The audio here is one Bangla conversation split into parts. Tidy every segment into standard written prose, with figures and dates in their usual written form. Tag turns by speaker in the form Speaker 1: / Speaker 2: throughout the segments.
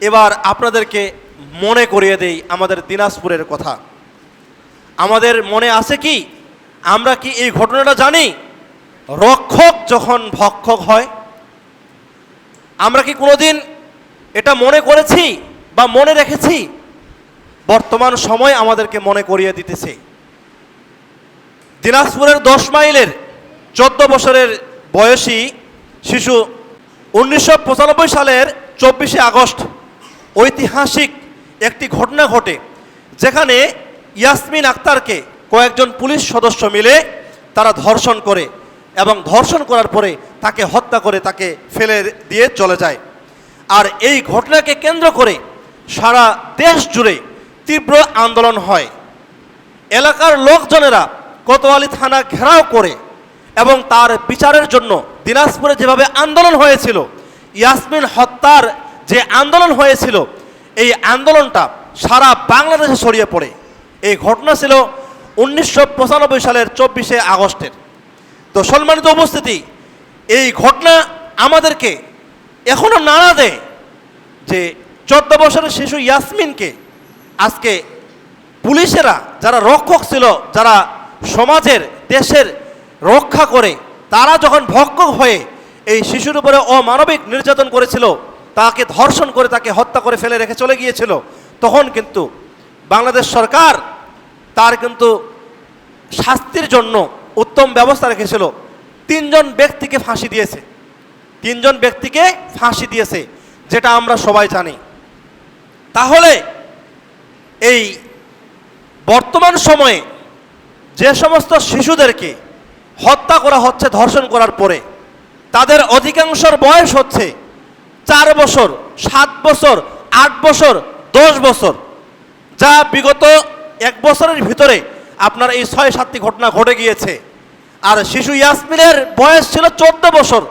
Speaker 1: এবার আপনাদেরকে মনে করিয়ে দেই আমাদের দিনাজপুরের কথা। আমাদের মনে আছে কি, আমরা কি এই ঘটনাটা জানি? রক্ষক যখন ভক্ষক হয়, আমরা কি কোনোদিন এটা মনে করেছি বা মনে রেখেছি? বর্তমান সময় আমাদেরকে মনে করিয়ে দিতেছে। দিনাজপুরের 10 মাইলের 14 বছরের বয়সী শিশু 1995 সালের 24শে আগস্ট ঐতিহাসিক একটি ঘটনা ঘটে, যেখানে ইয়াসমিন আক্তারকে কয়েকজন পুলিশ সদস্য মিলে তারা ধর্ষণ করে এবং ধর্ষণ করার পরে তাকে হত্যা করে তাকে ফেলে দিয়ে চলে যায়। আর এই ঘটনাকে কেন্দ্র করে সারা দেশ জুড়ে তীব্র আন্দোলন হয়। এলাকার লোকজনেরা কোতোয়ালি থানা ঘেরাও করে এবং তার বিচারের জন্য দিনাজপুরে যেভাবে আন্দোলন হয়েছিল, ইয়াসমিন হত্যার যে আন্দোলন হয়েছিল, এই আন্দোলনটা সারা বাংলাদেশে ছড়িয়ে পড়ে। এই ঘটনা ছিল 1995 সালের 24শে আগস্টের। তো সম্মানিত উপস্থিতি, এই ঘটনা আমাদেরকে এখনো নাড়া দেয় যে 14 বছরের শিশু ইয়াসমিনকে আজকে পুলিশেরা, যারা রক্ষক ছিল, যারা সমাজের দেশের রক্ষা করে, তারা যখন ভক্ষক হয়ে এই শিশুর উপরে অমানবিক নির্যাতন করেছিল, তাকে ধর্ষণ করে তাকে হত্যা করে ফেলে রেখে চলে গিয়েছিল, তখন কিন্তু বাংলাদেশ সরকার তার কিন্তু শাস্তির জন্য উত্তম ব্যবস্থা রেখেছিল। 3 জন ব্যক্তিকে ফাঁসি দিয়েছে, 3 জন ব্যক্তিকে ফাঁসি দিয়েছে, যেটা আমরা সবাই জানি। তাহলে এই বর্তমান সময়ে যে সমস্ত শিশুদেরকে হত্যা করা হচ্ছে ধর্ষণ করার পরে, তাদের অধিকাংশের বয়স হচ্ছে 4 বছর, 7 বছর, 8 বছর, 10 বছর, যা বিগত 1 বছরের ভিতরে আপনার এই 6-7টি ঘটনা ঘটে গিয়েছে। আর শিশু ইয়াসমিনের বয়স ছিল 14 বছর।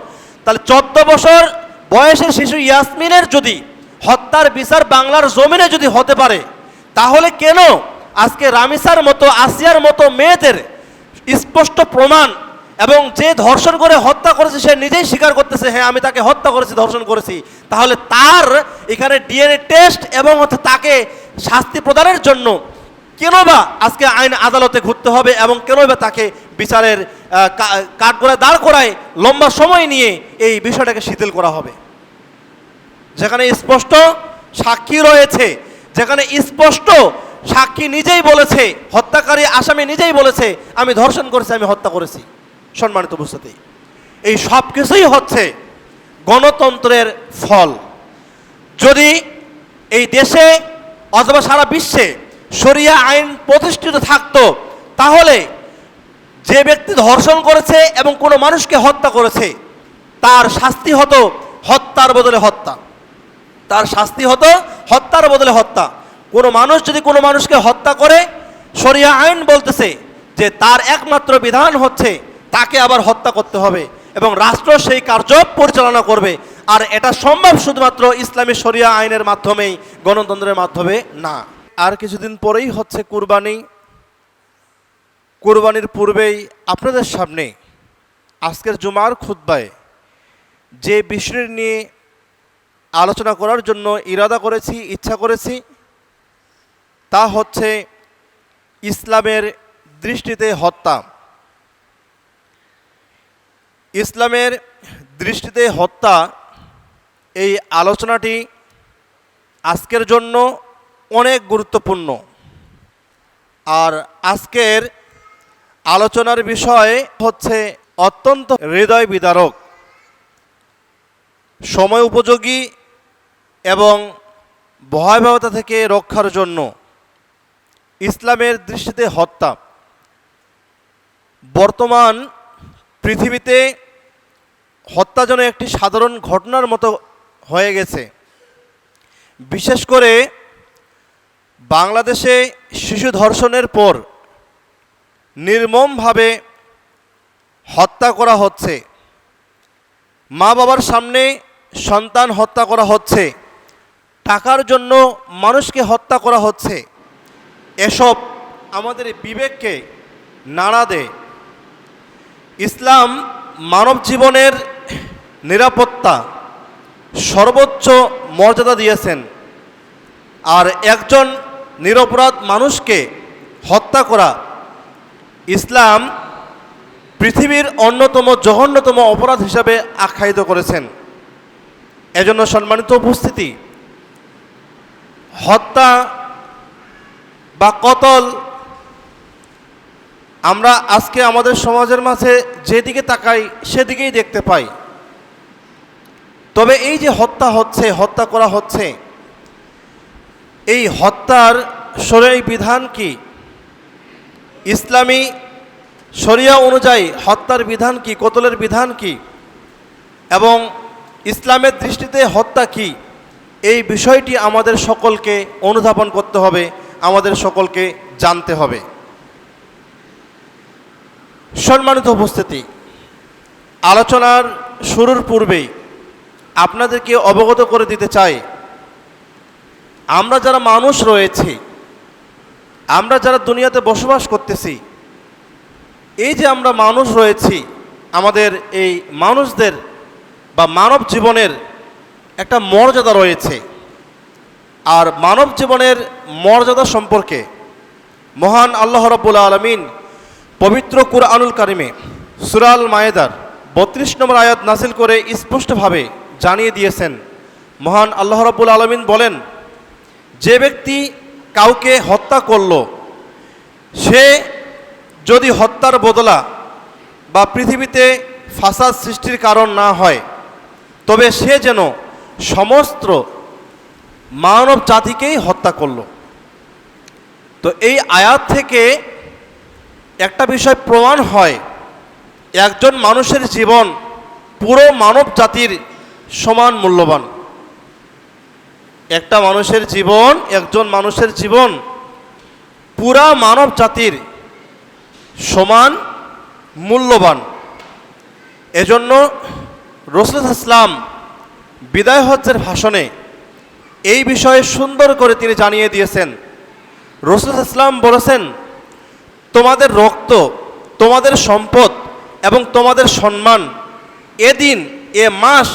Speaker 1: তাহলে 14 বছর বয়সের শিশু ইয়াসমিনের যদি হত্যার বিচার বাংলার জমিনে যদি হতে পারে, তাহলে কেন আজকে রামিসার মতো, আসিয়ার মতো মেয়েদের স্পষ্ট প্রমাণ, এবং যে ধর্ষণ করে হত্যা করেছে সে নিজেই স্বীকার করতেছে, হ্যাঁ আমি তাকে হত্যা করেছি, ধর্ষণ করেছি, তাহলে তার এখানে ডিএনএ টেস্ট এবং তাকে শাস্তি প্রদানের জন্য কেন বা আজকে আইন আদালতে ঘুরতে হবে, এবং কেন বা তাকে বিচারের কাঠগড়ায় দাঁড় করায় লম্বা সময় নিয়ে এই বিষয়টাকে শিথিল করা হবে? যেখানে স্পষ্ট সাক্ষী রয়েছে, যেখানে স্পষ্ট সাক্ষী নিজেই বলেছে, হত্যাকারী আসামি নিজেই বলেছে আমি ধর্ষণ করেছি, আমি হত্যা করেছি। সম্মানিত উপস্থিতি, এই সব কিছুই হচ্ছে গণতন্ত্রের ফল। যদি এই দেশে অথবা সারা বিশ্বে শরিয়া আইন প্রতিষ্ঠিত থাকতো, তাহলে যে ব্যক্তি ধর্ষণ করেছে এবং কোনো মানুষকে হত্যা করেছে, তার শাস্তি হতো হত্যার বদলে হত্যা, তার শাস্তি হতো হত্যার বদলে হত্যা। কোনো মানুষ যদি কোনো মানুষকে হত্যা করে, শরিয়া আইন বলতেছে যে তার একমাত্র বিধান হচ্ছে তাকে আবার হত্যা করতে হবে, এবং রাষ্ট্র সেই কার্য পরিচালনা করবে। আর এটা সম্ভব শুধুমাত্র ইসলামী শরিয়া আইনের মাধ্যমেই, গণতন্ত্রের মাধ্যমে না। আর কিছুদিন পরেই হচ্ছে কুরবানি। কুরবানির পূর্বেই আপনাদের সামনে আজকের জুমার খুতবায় যে বিষয় নিয়ে আলোচনা করার জন্য ইরাদা করেছি, ইচ্ছা করেছি, তা হচ্ছে ইসলামের দৃষ্টিতে হত্যা। ইসলামের দৃষ্টিতে হত্যা, এই আলোচনাটি আজকের জন্য অনেক গুরুত্বপূর্ণ। আর আজকের আলোচনার বিষয় হচ্ছে অত্যন্ত হৃদয় বিদারক, সময় উপযোগী এবং ভয়াবহতা থেকে রক্ষার জন্য ইসলামের দৃষ্টিতে হত্যা। বর্তমান পৃথিবীতে হত্যা যেন একটি সাধারণ ঘটনার মতো হয়ে গেছে। বিশেষ করে বাংলাদেশে শিশু ধর্ষণের পর নির্মমভাবে হত্যা করা হচ্ছে, মা বাবার সামনে সন্তান হত্যা করা হচ্ছে, টাকার জন্য মানুষকে হত্যা করা হচ্ছে। এসব আমাদের বিবেককে নাড়া দেয়। ইসলাম মানব জীবনের নিরাপত্তা সর্বোচ্চ মর্যাদা দিয়েছেন। আর একজন নিরপরাধ মানুষকে হত্যা করা ইসলাম পৃথিবীর অন্যতম জঘন্যতম অপরাধ হিসাবে আখ্যায়িত করেছেন। এজন্য সম্মানিত উপস্থিতি, হত্যা বা কতল আমরা আজকে আমাদের সমাজের মাঝে যেদিকে তাকাই সেদিকেই দেখতে পাই। তবে এই যে হত্যা করা হচ্ছে, এই হত্যার শরীয়ী বিধান কি? ইসলামী শরিয়া অনুযায়ী হত্যার বিধান কি, কতলের বিধান কি এবং ইসলামের দৃষ্টিতে হত্যা কি, এই বিষয়টি আমাদের সকলকে অনুধাবন করতে হবে, আমাদের সকলকে জানতে হবে। সম্মানিত উপস্থিতি, আলোচনার শুরুর পূর্বেই আপনাদেরকে অবগত করে দিতে চাই, আমরা যারা মানুষ রয়েছি, আমরা যারা দুনিয়াতে বসবাস করতেছি, এই যে আমরা মানুষ রয়েছি, আমাদের এই মানুষদের বা মানব জীবনের একটা মর্যাদা রয়েছে। আর মানব জীবনের মর্যাদা সম্পর্কে মহান আল্লাহ রাব্বুল আলামিন পবিত্র কুরআনুল কারিমে সূরা আল মায়েদার ৩২ নম্বর আয়াত নাযিল করে স্পষ্টভাবে জানিয়ে দিয়েছেন। মহান আল্লাহ রাব্বুল আলামিন বলেন, যে ব্যক্তি কাউকে হত্যা করল, সে যদি হত্যার বদলা বা পৃথিবীতে ফাসাদ সৃষ্টির কারণ না হয়, তবে সে যেন সমস্ত মানব জাতিকেই হত্যা করল। তো এই আয়াত থেকে একটা বিষয় প্রমাণ হয়, একজন মানুষের জীবন পুরো মানব জাতির সমান মূল্যবান। একজন মানুষের জীবন পুরা মানব জাতির সমান মূল্যবান। এজন্য রাসূল ইসলাম বিদায় হজ্জের ভাষণে এই বিষয়ে সুন্দর করে তিনি জানিয়ে দিয়েছেন। রাসূল ইসলাম বলেছেন, তোমাদের রক্ত, তোমাদের সম্পদ এবং তোমাদের সম্মান এদিন, এ মাস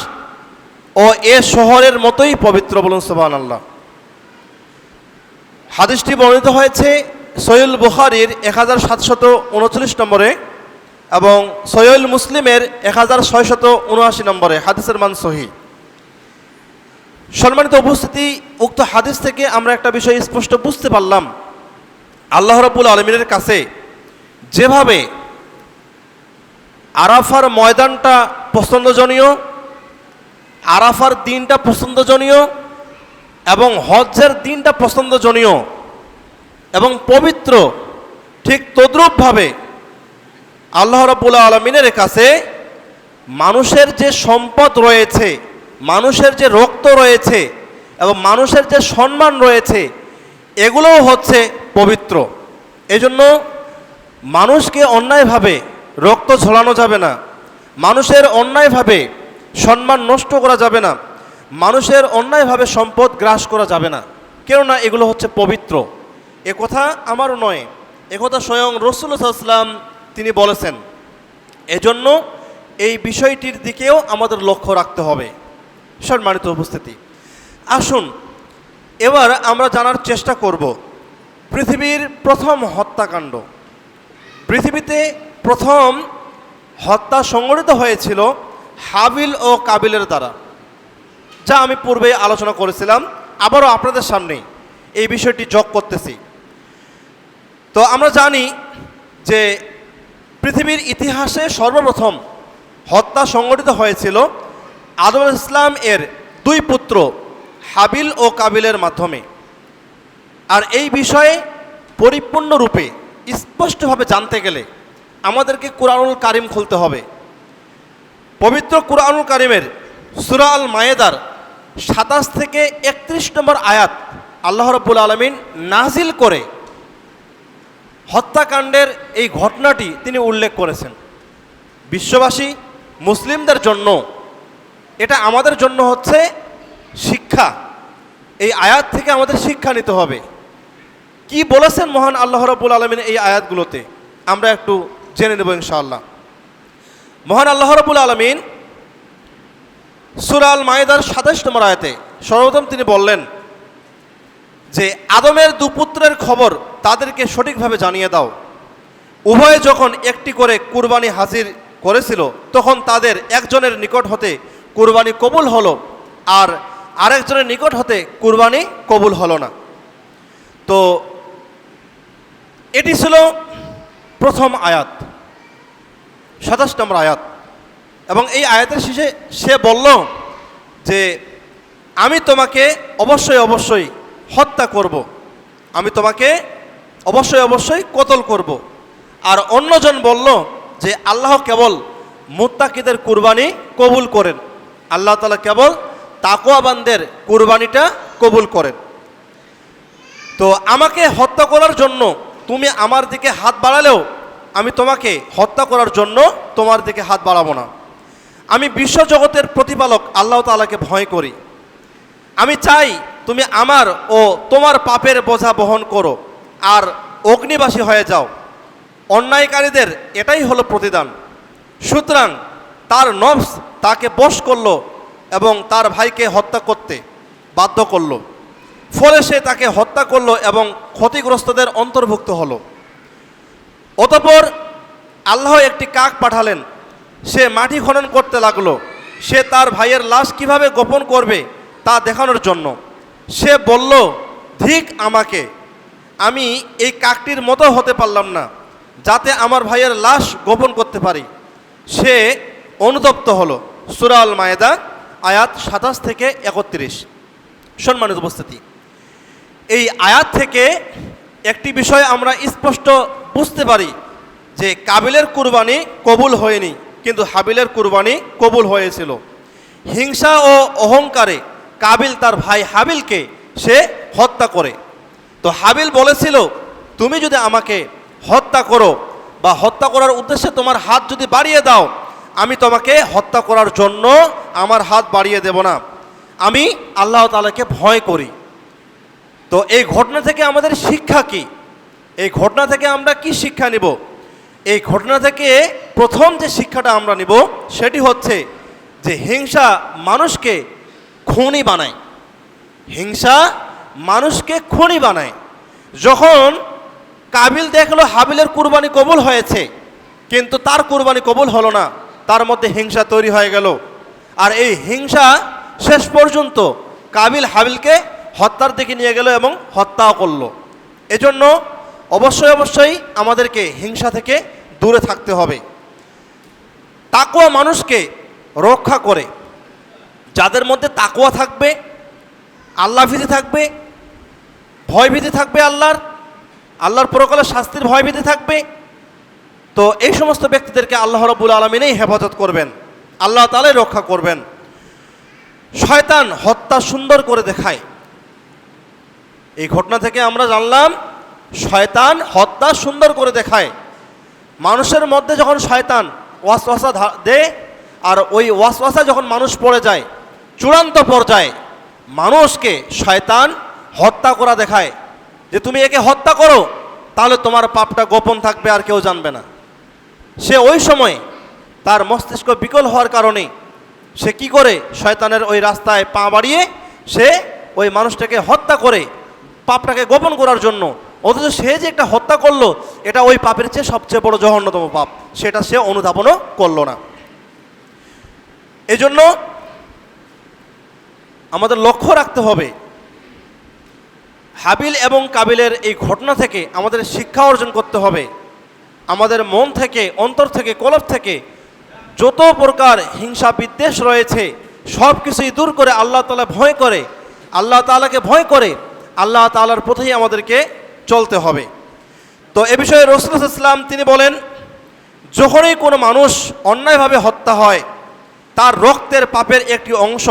Speaker 1: ও এ শহরের মতোই পবিত্র। বলুন সুবহানাল্লাহ। হাদিসটি বর্ণিত হয়েছে সহিহুল বুখারীর 1739 নম্বরে এবং সহিহুল মুসলিমের 1679 নম্বরে। হাদিসের মান সহিহ। সম্মানিত উপস্থিতি, উক্ত হাদিস থেকে আমরা একটা বিষয় স্পষ্ট বুঝতে পারলাম, আল্লাহ রাব্বুল আলামিনের কাছে যেভাবে আরাফার ময়দানটা পছন্দজনীয়, আরাফার দিনটা পছন্দজনীয় এবং হজ্জের দিনটা পছন্দজনীয় এবং পবিত্র, ঠিক তদ্রূপভাবে আল্লাহ রাব্বুল আলামিনের কাছে মানুষের যে সম্পদ রয়েছে, মানুষের যে রক্ত রয়েছে এবং মানুষের যে সম্মান রয়েছে, এগুলোও হচ্ছে পবিত্র। এজন্য মানুষকে অন্যায়ভাবে রক্ত ঝরানো যাবে না, মানুষের অন্যায়ভাবে সম্মান নষ্ট করা যাবে না, মানুষের অন্যায়ভাবে সম্পদ গ্রাস করা যাবে না, কেননা এগুলো হচ্ছে পবিত্র। এ কথা আমারও নয়, এ কথা স্বয়ং রাসূলুল্লাহ সাল্লাল্লাহু আলাইহি ওয়াসাল্লাম তিনি বলেছেন। এজন্য এই বিষয়টির দিকেও আমাদের লক্ষ্য রাখতে হবে। সম্মানিত উপস্থিতি, আসুন এবার আমরা জানার চেষ্টা করব পৃথিবীর প্রথম হত্যাকাণ্ড। পৃথিবীতে প্রথম হত্যা সংঘটিত হয়েছিল হাবিল ও কাবিলের দ্বারা, যা আমি পূর্বে আলোচনা করেছিলাম, আবারও আপনাদের সামনে এই বিষয়টি যোগ করতেছি। তো আমরা জানি যে পৃথিবীর ইতিহাসে সর্বপ্রথম হত্যা সংঘটিত হয়েছিল আদম আলাইহিস সালাম এর দুই পুত্র হাবিল ও কাবিলের মাধ্যমে। আর এই বিষয়ে পরিপূর্ণরূপে স্পষ্টভাবে জানতে গেলে আমাদেরকে কুরআনুল কারিম খুলতে হবে। পবিত্র কুরআনুল কারিমের সূরা আল মায়েদার 27 থেকে 31 নম্বর আয়াত আল্লাহ রাব্বুল আলামিন নাজিল করে হত্যাকাণ্ডের এই ঘটনাটি তিনি উল্লেখ করেছেন। বিশ্ববাসী মুসলিমদের জন্য এটা আমাদের জন্য হচ্ছে শিক্ষা। এই আয়াত থেকে আমাদের শিক্ষা নিতে হবে। কি বলেছেন মহান আল্লাহ রাব্বুল আলামিন এই আয়াতগুলোতে, আমরা একটু জেনে নেব ইনশাআল্লাহ। মহান আল্লাহ রাব্বুল আলামিন সূরা আল মায়েদার 27 নম্বর আয়াতে সর্বপ্রথম তিনি বললেন, যে আদমের দুপুত্রের খবর তাদেরকে সঠিকভাবে জানিয়ে দাও। উভয়ে যখন একটি করে কুরবানি হাজির করেছিল তখন তাদের একজনের নিকট হতে কুরবানি কবুল হলো আর আরেকজনের নিকট হতে কুরবানি কবুল হলো না। তো এটি ছিল প্রথম আয়াত, 27 নম্বর আয়াত। এবং এই আয়াতের শেষে সে বলল যে আমি তোমাকে অবশ্যই অবশ্যই হত্যা করব, আমি তোমাকে অবশ্যই অবশ্যই কতল করব। আর অন্যজন বলল যে আল্লাহ কেবল মুত্তাকিদের কুরবানি কবুল করেন, আল্লাহ তাআলা কেবল তাকওয়াবানদের কুরবানিটা কবুল করেন। তো আমাকে হত্যা করার জন্য তুমি আমার দিকে হাত বাড়ালেও আমি তোমাকে হত্যা করার জন্য তোমার দিকে হাত বাড়াবো না। আমি বিশ্বজগতের প্রতিপালক আল্লাহ তাআলাকে ভয় করি। আমি চাই তুমি আমার ও তোমার পাপের বোঝা বহন করো আর অগ্নিবাসী হয়ে যাও। অন্যায়কারীদের এটাই হলো প্রতিদান। সুতরাং তার নফস তাকে বশ করল এবং তার ভাইকে হত্যা করতে বাধ্য করল, ফলে সে তাকে হত্যা করল এবং ক্ষতিগ্রস্তদের অন্তর্ভুক্ত হলো। অতঃপর আল্লাহ একটি কাক পাঠালেন, সে মাটি খনন করতে লাগলো। সে তার ভাইয়ের লাশ কিভাবে গোপন করবে তা দেখানোর জন্য। সে বলল, ধিক আমাকে, আমি এই কাকটির মতো হতে পারলাম না যাতে আমার ভাইয়ের লাশ গোপন করতে পারি। সে অনুতপ্ত হলো। সূরা আল মায়েদা আয়াত 27 থেকে 31। সম্মানিত উপস্থিতি, এই আয়াত থেকে একটি বিষয় আমরা স্পষ্ট বুঝতে পারি যে কাবিলের কুরবানি কবুল হয়নি, কিন্তু হাবিলের কুরবানি কবুল হয়েছিল। হিংসা ও অহংকারে কাবিল তার ভাই হাবিলকে সে হত্যা করে। তো হাবিল বলেছিল, তুমি যদি আমাকে হত্যা করো বা হত্যা করার উদ্দেশ্যে তোমার হাত যদি বাড়িয়ে দাও, আমি তোমাকে হত্যা করার জন্য আমার হাত বাড়িয়ে দেব না, আমি আল্লাহ তাআলাকে ভয় করি। তো এই ঘটনা থেকে আমাদের শিক্ষা কি? এই ঘটনা থেকে আমরা কি শিক্ষা নিব? এই ঘটনা থেকে প্রথম যে শিক্ষাটা আমরা নিব সেটি হচ্ছে যে হিংসা মানুষকে খুনি বানায়। হিংসা মানুষকে খুনি বানায়। যখন কাবিল দেখলো হাবিলের কুরবানি কবুল হয়েছে কিন্তু তার কুরবানি কবুল হলো না, তার মধ্যে হিংসা তৈরি হয়ে গেল। আর এই হিংসা শেষ পর্যন্ত কাবিল হাবিলকে হত্যার দিকে নিয়ে গেল এবং হত্যাও করলো। এজন্য অবশ্যই অবশ্যই আমাদেরকে হিংসা থেকে দূরে থাকতে হবে। তাকওয়া মানুষকে রক্ষা করে। যাদের মধ্যে তাকওয়া থাকবে, আল্লাহভীতি থাকবে, ভয়ভীতি থাকবে, আল্লাহর পরকালের শাস্তির ভয়ভীতি থাকবে, তো এই সমস্ত ব্যক্তিদেরকে আল্লাহ রাব্বুল আলামিনই হেফাজত করবেন, আল্লাহ তাআলাই রক্ষা করবেন। শয়তান হত্যা সুন্দর করে দেখায়। এই ঘটনা থেকে আমরা জানলাম শয়তান হত্যা সুন্দর করে দেখায়। মানুষের মধ্যে যখন শয়তান ওয়াসওয়াসা দেয় আর ওই ওয়াসওয়াসা যখন মানুষ পড়ে যায়, চূড়ান্ত পর্যায়ে মানুষকে শয়তান হত্যা করা দেখায় যে তুমি একে হত্যা করো তাহলে তোমার পাপটা গোপন থাকবে আর কেউ জানবে না। সে ওই সময় তার মস্তিষ্ক বিকল হওয়ার কারণে সে কি করে, শয়তানের ওই রাস্তায় পা বাড়িয়ে সে ওই মানুষটাকে হত্যা করে পাপটাকে গোপন করার জন্য। অথচ সে যে একটা হত্যা করলো এটা ওই পাপের চেয়ে সবচেয়ে বড় জঘন্যতম পাপ, সেটা সে অনুধাবনও করলো না। এজন্য আমাদের লক্ষ্য রাখতে হবে হাবিল এবং কাবিলের এই ঘটনা থেকে আমাদের শিক্ষা অর্জন করতে হবে। আমাদের মন থেকে, অন্তর থেকে, কলব থেকে যত প্রকার হিংসা বিদ্বেষ রয়েছে সব কিছুই দূর করে আল্লাহ তাআলা ভয় করে, আল্লাহ তাআলাকে ভয় করে আল্লাহ তাআলার পথেই আমাদেরকে চলতে হবে। তো এ বিষয়ে রাসূল সাল্লাল্লাহু আলাইহি ওয়াসাল্লাম তিনি বলেন, যখনই কোনো মানুষ অন্যায়ভাবে হত্যা হয় তার রক্তের পাপের একটি অংশ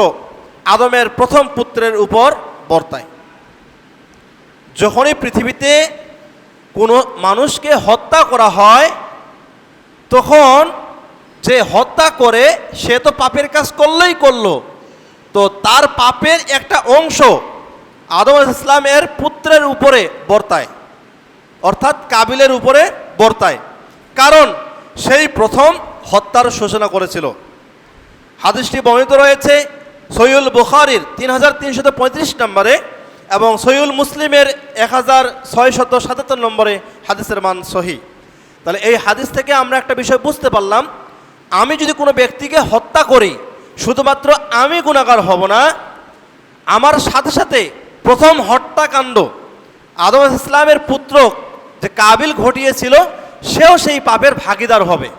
Speaker 1: আদমের প্রথম পুত্রের উপর বর্তায়। যখনই পৃথিবীতে কোনো মানুষকে হত্যা করা হয় তখন যে হত্যা করে সে তো পাপের কাজ করলেই করলো, তো তার পাপের একটা অংশ আদম আলাইহিস সালামের পুত্রের উপরে বর্তায়, অর্থাৎ কাবিলের উপরে বর্তায়, কারণ সেই প্রথম হত্যার সূচনা করেছিল। হাদিসটি বর্ণিত রয়েছে সহিহুল বুখারীর 3335 নম্বরে এবং সহিহুল মুসলিমের 1677 নম্বরে হাদিসের মান সহি। তাহলে এই হাদিস থেকে আমরা একটা বিষয় বুঝতে পারলাম, আমি যদি কোনো ব্যক্তিকে হত্যা করি শুধুমাত্র আমি গুনাহগার হব না, আমার সাথে সাথে প্রথম হত্যাকাণ্ড আদম আলাইহিস ইসলামের পুত্র যে কাবিল ঘটিয়েছিল সেও সেই পাপের ভাগীদার হবে।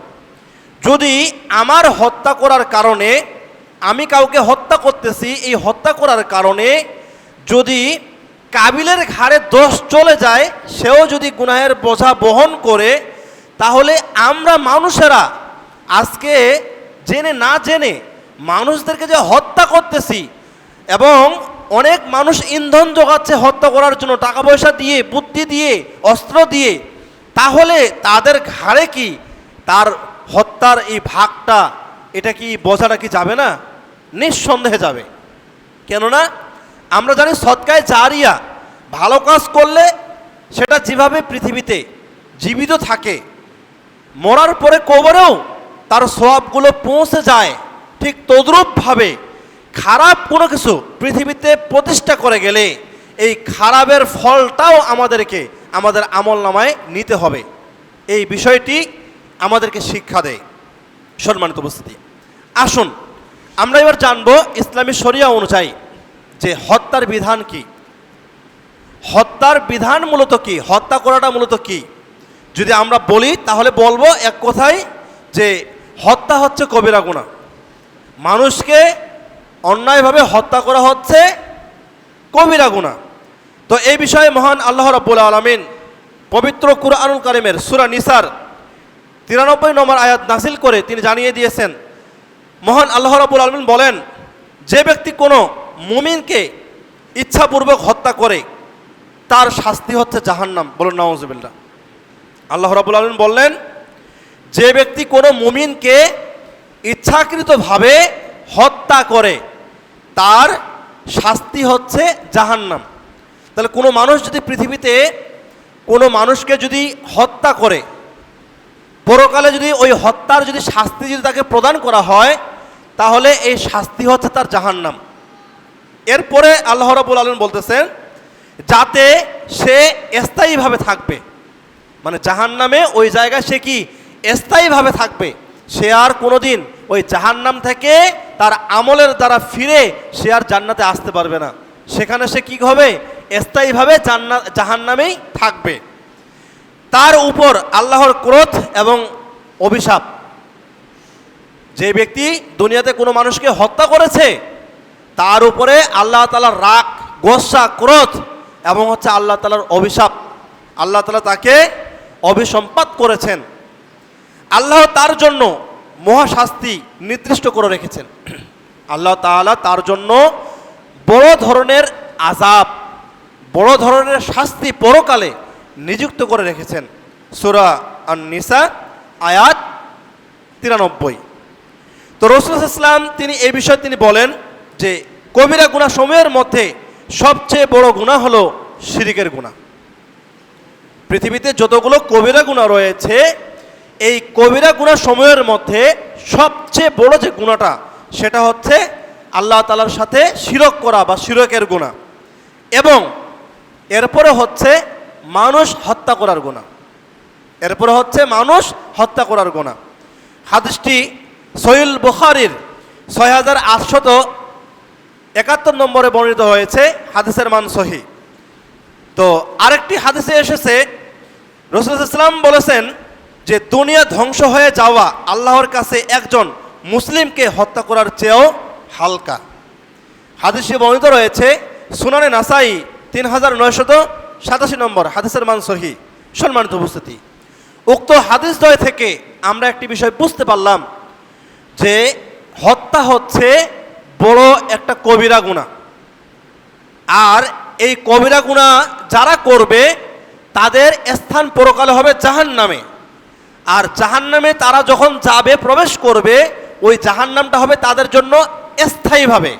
Speaker 1: যদি আমার হত্যা করার কারণে, আমি কাউকে হত্যা করতেছি, এই হত্যা করার কারণে যদি কাবিলের ঘাড়ে দোষ চলে যায়, সেও যদি গুনাহের বোঝা বহন করে, তাহলে আমরা মানুষেরা আজকে জেনে না জেনে মানুষদেরকে যে হত্যা করতেছি, এবং অনেক মানুষ ইন্ধন জোগাচ্ছে হত্যা করার জন্য, টাকা পয়সা দিয়ে, বুদ্ধি দিয়ে, অস্ত্র দিয়ে, তাহলে তাদের ঘাড়ে কি তার হত্যার এই ভাগটা, এটা কি বোঝাটা কি যাবে না? নিঃসন্দেহে যাবে। কেননা আমরা জানি সদকায়ে জারিয়া, ভালো কাজ করলে সেটা যেভাবে পৃথিবীতে জীবিত থাকে, মরার পরে কবরেও তার সওয়াবগুলো পৌঁছে যায়, ঠিক তদ্রূপভাবে খারাপ কোনো কিছু পৃথিবীতে প্রতিষ্ঠা করে গেলে এই খারাপের ফলটাও আমাদেরকে আমাদের আমলনামায় নিতে হবে। এই বিষয়টি আমাদেরকে শিক্ষা দেয়। সম্মানিত উপস্থিতি, আসুন আমরা এবার জানব ইসলামী শরিয়া অনুযায়ী যে হত্যার বিধান কি, হত্যার বিধান মূলত কি, হত্যা করাটা মূলত কি। যদি আমরা বলি তাহলে বলবো এক কথায় যে হত্যা হচ্ছে কবিরা গুনাহ। মানুষকে অন্যায়ভাবে হত্যা করা হচ্ছে কবিরা গুনাহ। তো এই বিষয়ে মহান আল্লাহ রাব্বুল আলামিন পবিত্র কুরআনুল কারীমের সূরা নিসার 93 নম্বর আয়াত নাযিল করে তিনি জানিয়ে দিয়েছেন, মহান আল্লাহ রাব্বুল আলামিন বলেন, যে ব্যক্তি কোনো মুমিনকে ইচ্ছাপূর্বক হত্যা করে তার শাস্তি হচ্ছে জাহান্নাম। বলুন নাউযুবিল্লাহ। আল্লাহ রাব্বুল আলামিন বললেন, যে ব্যক্তি কোনো মুমিনকে ইচ্ছাকৃতভাবে হত্যা করে তার শাস্তি হচ্ছে জাহান্নাম। তাহলে কোনো মানুষ যদি পৃথিবীতে কোনো মানুষকে যদি হত্যা করে, পরকালে যদি ওই হত্যার যদি শাস্তি যদি তাকে প্রদান করা হয়, তাহলে এই শাস্তি হচ্ছে তার জাহান্নাম। এরপরে আল্লাহ রাব্বুল আলামিন বলতেছেন, যাতে সে স্থায়ীভাবে থাকবে, মানে জাহান্নামে ওই জায়গায় সে কি স্থায়ীভাবে থাকবে, সে আর কোনোদিন ওই জাহান্নাম থেকে তার আমলের দ্বারা ফিরে সে আর জান্নাতে আসতে পারবে না। সেখানে সে কি হবে, স্থায়ীভাবে জাহান্নামেই থাকবে। তার উপর আল্লাহর ক্রোধ এবং অভিশাপ। যে ব্যক্তি দুনিয়াতে কোনো মানুষকে হত্যা করেছে তার উপরে আল্লাহ তাআলার রাগ, গোসা, ক্রোধ এবং হচ্ছে আল্লাহ তাআলার অভিশাপ। আল্লাহ তাআলা তাকে অভিসম্পাত করেছেন। আল্লাহ তার জন্য মহাশাস্তি নির্দিষ্ট করে রেখেছেন। আল্লাহ তাআলা তার জন্য বড় ধরনের আযাব, বড় ধরনের শাস্তি পরকালে নিযুক্ত করে রেখেছেন। সূরা আন-নিসা আয়াত 93। তো রাসূল সাল্লাল্লাহু আলাইহি ওয়াসাল্লাম তিনি এই বিষয়ে তিনি বলেন যে কবিরা গুনাহ সমূহের মধ্যে সবচেয়ে বড় গুনাহ হলো শিরকের গুনাহ। পৃথিবীতে যতগুলো কবিরা গুনাহ রয়েছে, এই কবিরা গুনাহ সমূহের মধ্যে সবচেয়ে বড় যে গুনাহটা সেটা হচ্ছে আল্লাহ তাআলার সাথে শিরক করা বা শিরকের গুনাহ, এবং এরপরে হচ্ছে মানুষ হত্যা করার গুনাহ, এরপরে হচ্ছে মানুষ হত্যা করার গুনাহ। হাদিসটি সহিহ বুখারীর 6871 নম্বরে বর্ণিত হয়েছে, হাদিসের মান সহিহ। তো আরেকটি হাদিসে এসেছে রাসূল সাল্লাল্লাহু আলাইহি ওয়াসাল্লাম বলেছেন যে দুনিয়া ধ্বংস হয়ে যাওয়া আল্লাহর কাছে একজন মুসলিমকে হত্যা করার চেয়েও হালকা। হাদিসে বর্ণিত রয়েছে সুনানে নাসাই 3987 নম্বর, হাদিসের মান সহিহ। সম্মানিত উপস্থিতি, উক্ত হাদিসদ্বয় থেকে আমরা একটি বিষয় বুঝতে পারলাম যে হত্যা হচ্ছে বড় একটা কবিরা গুনাহ, আর এই কবিরা গুনাহ যারা করবে তাদের স্থান পরকালে হবে জাহান্নামে। আর জাহান্নামে তারা যখন যাবে, প্রবেশ করবে, ওই জাহান্নামটা হবে তাদের জন্য স্থায়ীভাবে,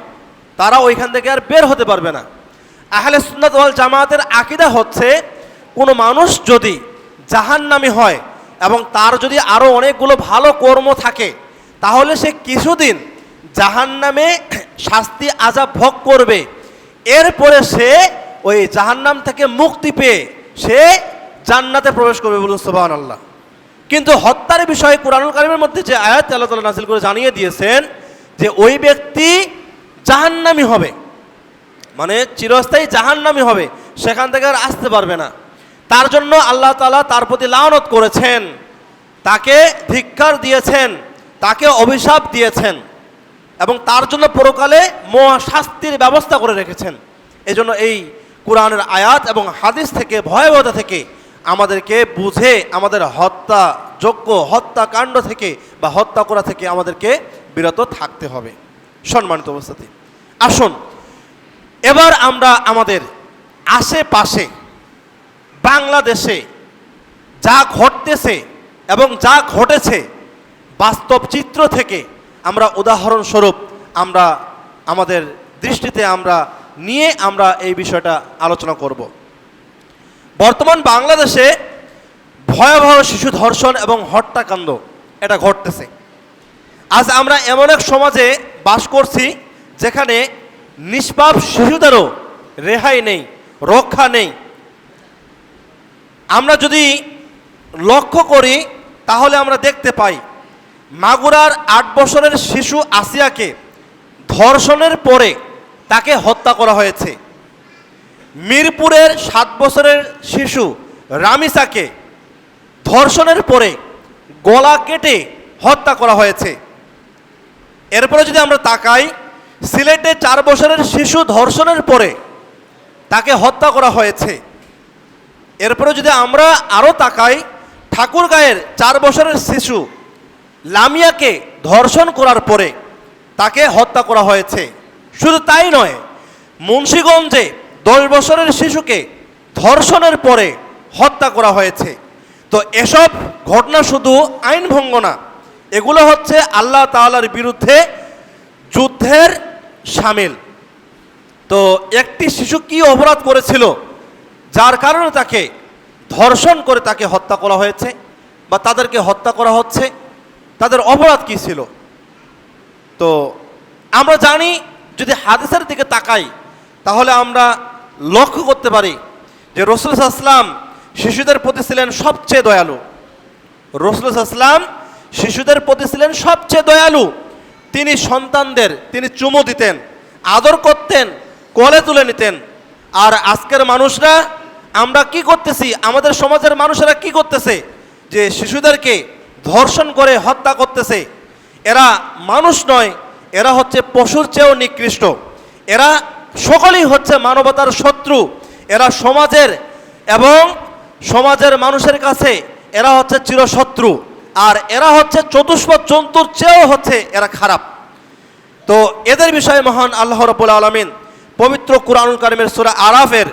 Speaker 1: তারা ওইখান থেকে আর বের হতে পারবে না। আহলে সুন্নাত ওয়াল জামাতের আকীদা হচ্ছে কোনো মানুষ যদি জাহান্নামী হয় এবং তার যদি আরও অনেকগুলো ভালো কর্ম থাকে, তাহলে সে কিছুদিন জাহান্নামে শাস্তি আযাব ভোগ করবে, এরপরে সে ওই জাহান্নাম থেকে মুক্তি পেয়ে সে জান্নাতে প্রবেশ করবে, বলুন সুবহানাল্লাহ। কিন্তু হত্যার বিষয়ে কুরআনুল কারীমের মধ্যে যে আয়াত আল্লাহ তাআলা নাযিল করে জানিয়ে দিয়েছেন যে ওই ব্যক্তি জাহান্নামী হবে, মানে চিরস্থায়ী জাহান্নামী হবে, সেখান থেকে আর আসতে পারবে না। তার জন্য আল্লাহ তাআলা তার প্রতি লানত করেছেন, তাকে ধিক্কার দিয়েছেন, তাকে অভিশাপ দিয়েছেন এবং তার জন্য পরকালে মহা শাস্তির ব্যবস্থা করে রেখেছেন। এজন্য এই কোরআনের আয়াত এবং হাদিস থেকে, ভয়াবহতা থেকে আমাদেরকে বুঝে আমাদের হত্যাযোগ্য হত্যাকাণ্ড থেকে বা হত্যা করা থেকে আমাদেরকে বিরত থাকতে হবে। সম্মানিত উপস্থিতি, আসুন এবার আমরা আমাদের আশেপাশে বাংলাদেশে যা ঘটতেছে এবং যা ঘটেছে বাস্তব চিত্র থেকে আমরা উদাহরণস্বরূপ আমরা আমাদের দৃষ্টিতে আমরা নিয়ে আমরা এই বিষয়টা আলোচনা করব। বর্তমান বাংলাদেশে ভয়াবহ শিশু ধর্ষণ এবং হত্যাকাণ্ড এটা ঘটতেছে। আজ আমরা এমন এক সমাজে বাস করছি যেখানে নিষ্পাপ শিশুদেরও রেহাই নেই, রক্ষা নেই। আমরা যদি লক্ষ্য করি তাহলে আমরা দেখতে পাই মাগুরার ৮ বছরের শিশু আসিয়াকে ধর্ষণের পরে তাকে হত্যা করা হয়েছে। মিরপুরের ৭ বছরের শিশু রামিসাকে ধর্ষণের পরে গলা কেটে হত্যা করা হয়েছে। এরপরে যদি আমরা তাকাই, সিলেটে ৪ বছরের শিশু ধর্ষণের পরে তাকে হত্যা করা হয়েছে। এরপরে যদি আমরা আরও তাকাই, ঠাকুরগাঁয়ের ৪ বছরের শিশু লামিয়াকে ধর্ষণ করার পরে তাকে হত্যা করা হয়েছে। শুধু তাই নয়, মুন্সিগঞ্জে ১০ বছরের শিশুকে ধর্ষণের পরে হত্যা করা হয়েছে। তো এসব ঘটনা শুধু আইন ভঙ্গ না, এগুলো হচ্ছে আল্লাহ তাআলার বিরুদ্ধে যুদ্ধের শামিল। তো একটি শিশু কি অপরাধ করেছিল যার কারণে তাকে ধর্ষণ করে তাকে হত্যা করা হয়েছে বা তাদেরকে হত্যা করা হচ্ছে, তাদের অপরাধ কি ছিল? তো আমরা জানি, যদি হাদিসের দিকে তাকাই তাহলে আমরা লক্ষ্য করতে পারি যে রাসূল সাল্লাল্লাহু আলাইহি ওয়াসাল্লাম শিশুদের প্রতি ছিলেন সবচেয়ে দয়ালু। রাসূল সাল্লাল্লাহু আলাইহি ওয়াসাল্লাম শিশুদের প্রতি ছিলেন সবচেয়ে দয়ালু। তিনি সন্তানদের তিনি চুমু দিতেন, আদর করতেন, কোলে তুলে নিতেন। আর আজকের মানুষরা আমরা কি করতেছি, আমাদের সমাজের মানুষেরা কি করতেছে, যে শিশুদেরকে ধর্ষণ করে হত্যা করতেছে। এরা মানুষ নয়, এরা হচ্ছে পশুর চেয়েও নিকৃষ্ট। এরা সকলেই হচ্ছে মানবতার শত্রু। এরা সমাজের এবং সমাজের মানুষের কাছে এরা হচ্ছে চিরশত্রু। আর এরা হচ্ছে চতুষ্পদ জন্তুর চেয়েও হচ্ছে এরা খারাপ। তো এদের বিষয়ে মহান আল্লাহ রাব্বুল আলামিন পবিত্র কুরআনুল কারীমের সূরা আরাফের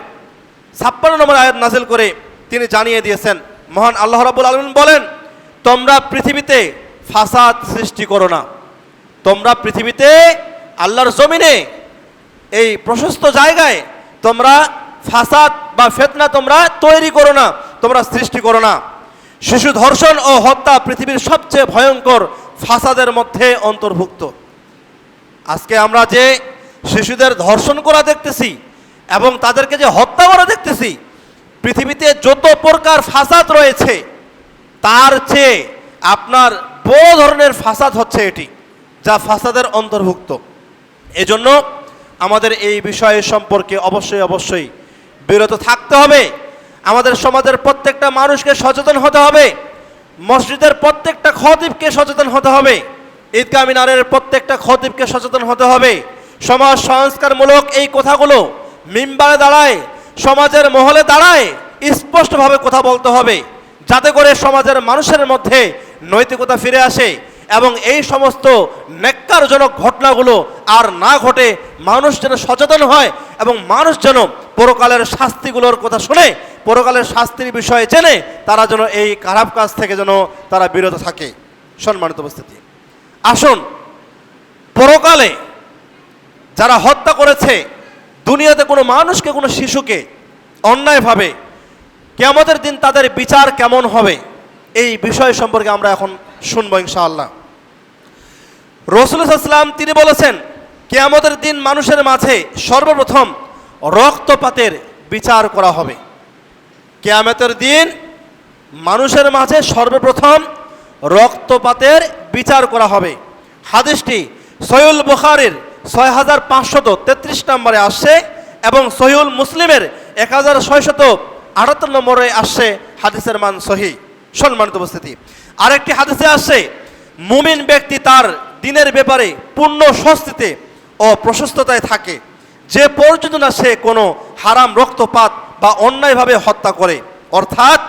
Speaker 1: ৫৬ নম্বর আয়াত নাযিল করে তিনি জানিয়ে দিয়েছেন। মহান আল্লাহ রাব্বুল আলামিন বলেন, তোমরা পৃথিবীতে ফাসাদ সৃষ্টি করো না। তোমরা পৃথিবীতে আল্লাহর জমিনে এই প্রশস্ত জায়গায় তোমরা ফাসাদ বা ফিতনা তোমরা তৈরি করো না, তোমরা সৃষ্টি করো না। শিশু ধর্ষণ ও হত্যা পৃথিবীর সবচেয়ে ভয়ঙ্কর ফাসাদের মধ্যে অন্তর্ভুক্ত। আজকে আমরা যে শিশুদের ধর্ষণ করা দেখতেছি এবং তাদেরকে যে হত্যা করা দেখতেছি, পৃথিবীতে যত প্রকার ফাসাদ রয়েছে তার চেয়ে আপনার বড় ধরনের ফাসাদ হচ্ছে এটি, যা ফাসাদের অন্তর্ভুক্ত। এজন্য আমাদের এই বিষয় সম্পর্কে অবশ্যই বিরত থাকতে হবে। আমাদের সমাজের প্রত্যেকটা মানুষকে সচেতন হতে হবে, মসজিদের প্রত্যেকটা খতিবকে সচেতন হতে হবে, ঈদগাহ মিনারের প্রত্যেকটা খতিবকে সচেতন হতে হবে। সমাজ সংস্কারমূলক এই কথাগুলো মিম্বারে দাঁড়ায়, সমাজের মহলে দাঁড়ায় স্পষ্টভাবে কথা বলতে হবে, যাতে করে সমাজের মানুষের মধ্যে নৈতিকতা ফিরে আসে এবং এই সমস্ত নেক্কারজনক ঘটনাগুলো আর না ঘটে। মানুষ যেন সচেতন হয় এবং মানুষ যেন পরকালের শাস্তিগুলোর কথা শুনে, পরকালের শাস্তির বিষয়ে জেনে তারা যেন এই খারাপ কাজ থেকে যেন তারা বিরত থাকে। সম্মানিত উপস্থিতি, আসুন পরকালে যারা হত্যা করেছে দুনিয়াতে কোনো মানুষকে, কোনো শিশুকে অন্যায়ভাবে, কিয়ামতের দিন তাদের বিচার কেমন হবে এই বিষয় সম্পর্কে আমরা এখন শুনবো ইনশাআল্লাহ। রাসূল সাল্লাল্লাহু আলাইহি ওয়াসাল্লাম তিনি বলেছেন, কিয়ামতের দিন মানুষের মাঝে সর্বপ্রথম রক্তপাতের বিচার করা হবে। কিয়ামতের দিন মানুষের মাঝে সর্বপ্রথম রক্তপাতের বিচার করা হবে। হাদিসটি সহিহুল বুখারীর 6533 নম্বরে আসছে এবং সহিহুল মুসলিমের 1678 নম্বরে আসছে। হাদিসের মান সহিহ। সম্মানিত উপস্থিতি, আরেকটি হাদিসে আসছে, মুমিন ব্যক্তি তার দিনের ব্যাপারে পূর্ণ স্বস্তিতে ও প্রশস্ততায় থাকে যে পর্যন্ত না সে কোনো হারাম রক্তপাত বা অন্যায়ভাবে হত্যা করে। অর্থাৎ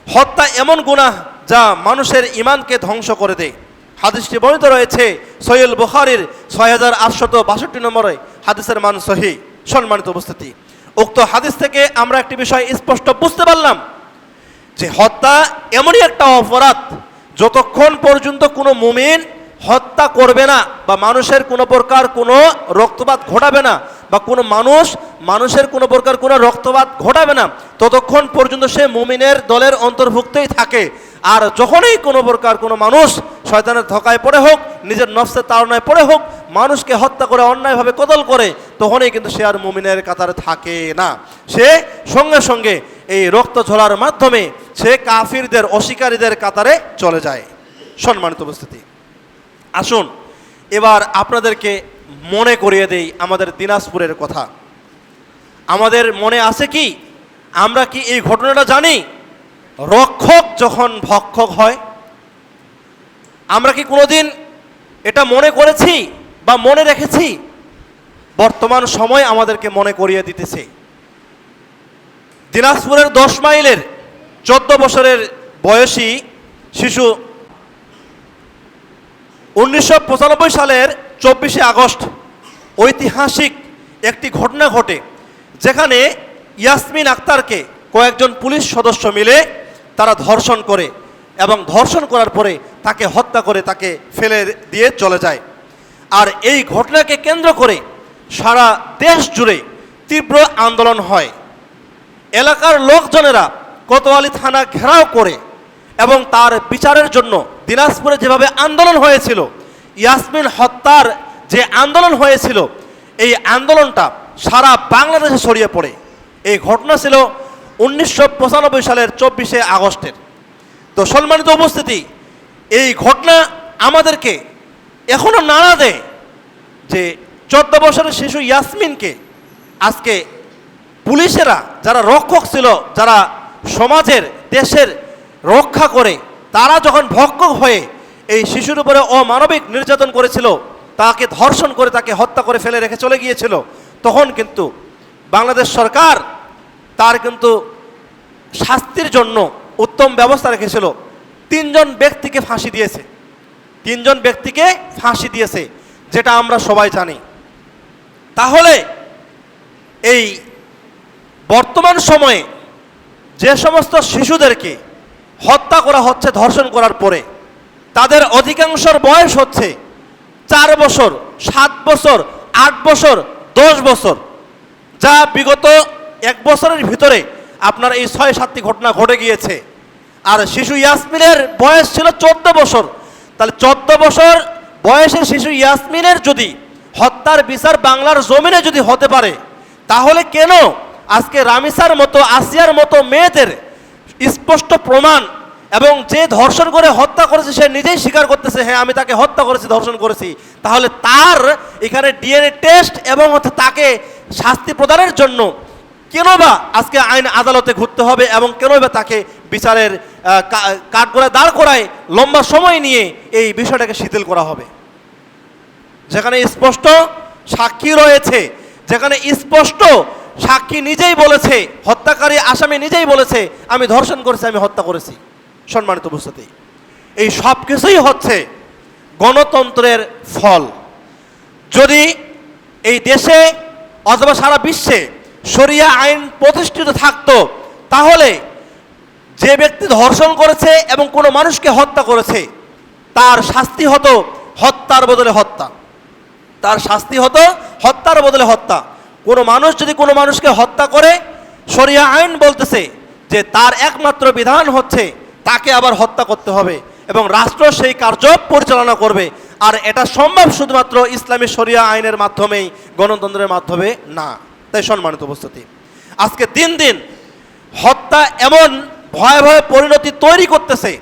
Speaker 1: হত্যা এমন গুনাহ যা মানুষের ঈমানকে ধ্বংস করে দেয়। হাদিসটি বর্ণিত রয়েছে সহিহুল বুখারীর 6862 নম্বরে। হাদিসের মান সহিহ। সম্মানিত উপস্থিতি, উক্ত হাদিস থেকে আমরা একটি বিষয় স্পষ্ট বুঝতে পারলাম যে হত্যা এমনই একটা অপরাধ, যতক্ষণ পর্যন্ত কোনো মুমিন হত্যা করবে না বা মানুষের কোনো প্রকার কোনো রক্তপাত ঘটাবে না বা কোনো মানুষের কোনো প্রকার কোনো রক্তপাত ঘটাবে না, ততক্ষণ পর্যন্ত সে মুমিনের দলের অন্তর্ভুক্তই থাকে। আর যখনই কোনো প্রকার কোনো মানুষ শয়তানের ধোঁকায় পড়ে হোক, নিজের নফসের তাড়নায় পড়ে হোক, মানুষকে হত্যা করে অন্যায়ভাবে কতল করে, তখনই কিন্তু সে আর মুমিনের কাতারে থাকে না। সে সঙ্গে সঙ্গে এই রক্ত ঝরার মাধ্যমে সে কাফিরদের অস্বীকারীদের কাতারে চলে যায়। সম্মানিত উপস্থিতি, আসুন এবার আপনাদেরকে মনে করিয়ে দেই আমাদের দিনাজপুরের কথা। আমাদের মনে আছে কি, আমরা কি এই ঘটনাটা জানি? রক্ষক যখন ভক্ষক হয়, আমরা কি কোনোদিন এটা মনে করেছি বা মনে রেখেছি? বর্তমান সময় আমাদেরকে মনে করিয়ে দিতেছে। দিনাজপুরের 10 মাইলের 14 বছরের বয়সী শিশু 1995 সালের 24শে আগস্ট ঐতিহাসিক একটি ঘটনা ঘটে, যেখানে ইয়াসমিন আক্তারকে কয়েকজন পুলিশ সদস্য মিলে তারা ধর্ষণ করে এবং ধর্ষণ করার পরে তাকে হত্যা করে তাকে ফেলে দিয়ে চলে যায়। আর এই ঘটনাকে কেন্দ্র করে সারা দেশ জুড়ে তীব্র আন্দোলন হয়। এলাকার লোকজনেরা কোতোয়ালি থানা ঘেরাও করে এবং তার বিচারের জন্য দিনাজপুরে যেভাবে আন্দোলন হয়েছিল, ইয়াসমিন হত্যার যে আন্দোলন হয়েছিল, এই আন্দোলনটা সারা বাংলাদেশে ছড়িয়ে পড়ে। এই ঘটনা ছিল 1995 সালের 24শে আগস্টের। তো সম্মানিত উপস্থিতি, এই ঘটনা আমাদেরকে এখনো নাড়া দেয় যে 14 বছরের শিশু ইয়াসমিনকে আজকে পুলিশেরা, যারা রক্ষক ছিল, যারা সমাজের দেশের রক্ষা করে, তারা যখন ভক্ষক হয়ে এই শিশুর উপরে অমানবিক নির্যাতন করেছিল, তাকে ধর্ষণ করে তাকে হত্যা করে ফেলে রেখে চলে গিয়েছিল, তখন কিন্তু বাংলাদেশ সরকার তার কিন্তু শাস্তির জন্য উত্তম ব্যবস্থা রেখেছিল। 3 জন ব্যক্তিকে ফাঁসি দিয়েছে। 3 জন ব্যক্তিকে ফাঁসি দিয়েছে, যেটা আমরা সবাই জানি। তাহলে এই বর্তমান সময়ে যে সমস্ত শিশুদেরকে হত্যা করা হচ্ছে ধর্ষণ করার পরে, তাদের অধিকাংশের বয়স হচ্ছে 4 বছর, 7 বছর, 8 বছর, 10 বছর, যা বিগত 1 বছরের ভিতরে আপনার এই 6-7টি ঘটনা ঘটে গিয়েছে। আর শিশু ইয়াসমিনের বয়স ছিল 14 বছর। তাহলে 14 বছর বয়সের শিশু ইয়াসমিনের যদি হত্যার বিচার বাংলার জমিনে যদি হতে পারে, তাহলে কেন আজকে রামিসার মতো, আসিয়ার মতো মেয়েদের স্পষ্ট প্রমাণ, এবং যে ধর্ষণ করে হত্যা করেছে সে নিজেই স্বীকার করতেছে, হ্যাঁ আমি তাকে হত্যা করেছি, ধর্ষণ করেছি, তাহলে তার এখানে ডিএনএ টেস্ট এবং তাকে শাস্তি প্রদানের জন্য কেন বা আজকে আইন আদালতে ঘুরতে হবে এবং কেন বা তাকে বিচারের কাঠগড়ায় দাঁড় করায় লম্বা সময় নিয়ে এই বিষয়টাকে শিথিল করা হবে? যেখানে স্পষ্ট সাক্ষী রয়েছে, যেখানে স্পষ্ট সাক্ষী নিজেই বলেছে, হত্যাকারী আসামি নিজেই বলেছে আমি ধর্ষণ করেছি, আমি হত্যা করেছি। সম্মানিত উপস্থিতি, এই সব কিছুই হচ্ছে গণতন্ত্রের ফল। যদি এই দেশে অথবা সারা বিশ্বে শরিয়া আইন প্রতিষ্ঠিত থাকতো, তাহলে যে ব্যক্তি ধর্ষণ করেছে এবং কোনো মানুষকে হত্যা করেছে, তার শাস্তি হতো হত্যার বদলে হত্যা। তার শাস্তি হতো হত্যার বদলে হত্যা। কোনো মানুষ যদি কোনো মানুষকে হত্যা করে, শরিয়া আইন বলতেছে যে তার একমাত্র বিধান হচ্ছে তাকে আবার হত্যা করতে হবে এবং রাষ্ট্র সেই কার্য পরিচালনা করবে। আর এটা সম্ভব শুধুমাত্র ইসলামী শরিয়া আইনের মাধ্যমেই, গণতন্ত্রের মাধ্যমে না। তাই সম্মানিত উপস্থিতি, আজকে দিন দিন হত্যা এমন ভয়াবহ পরিণতি তৈরি করতেছে,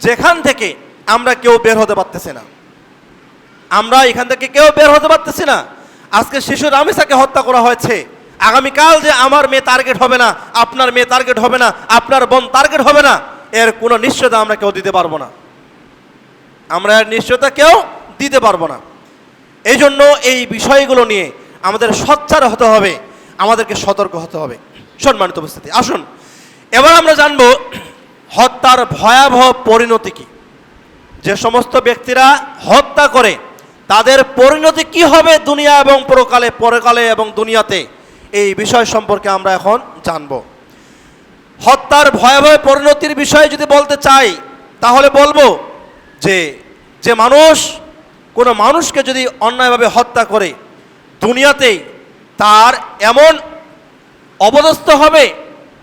Speaker 1: যেখান থেকে আমরা কেউ বের হতে পারতেছি না। আমরা এখান থেকে কেউ বের হতে পারতেছি না। আজকে শিশু রামিসাকে হত্যা করা হয়েছে, আগামীকাল যে আমার মেয়ে টার্গেট হবে না, আপনার মেয়ে টার্গেট হবে না, আপনার বোন টার্গেট হবে না, এর কোনো নিশ্চয়তা আমরা কেউ দিতে পারবো না। আমরা এর নিশ্চয়তা কেউ দিতে পারবো না। এই জন্য এই বিষয়গুলো নিয়ে আমাদের সোচ্চার হতে হবে, আমাদেরকে সতর্ক হতে হবে। সম্মানিত উপস্থিতি, আসুন এবার আমরা জানবো হত্যার ভয়াবহ পরিণতি কি। যে সমস্ত ব্যক্তিরা হত্যা করে তাদের পরিণতি কি হবে দুনিয়া এবং পরকালে এবং দুনিয়াতে, এই বিষয় সম্পর্কে আমরা এখন জানব। হত্যার ভয়াবহ পরিণতির বিষয়ে যদি বলতে চাই তাহলে বলবো যে মানুষ কোনো মানুষকে যদি অন্যায়ভাবে হত্যা করে দুনিয়াতেই তার এমন অপদস্থ হবে,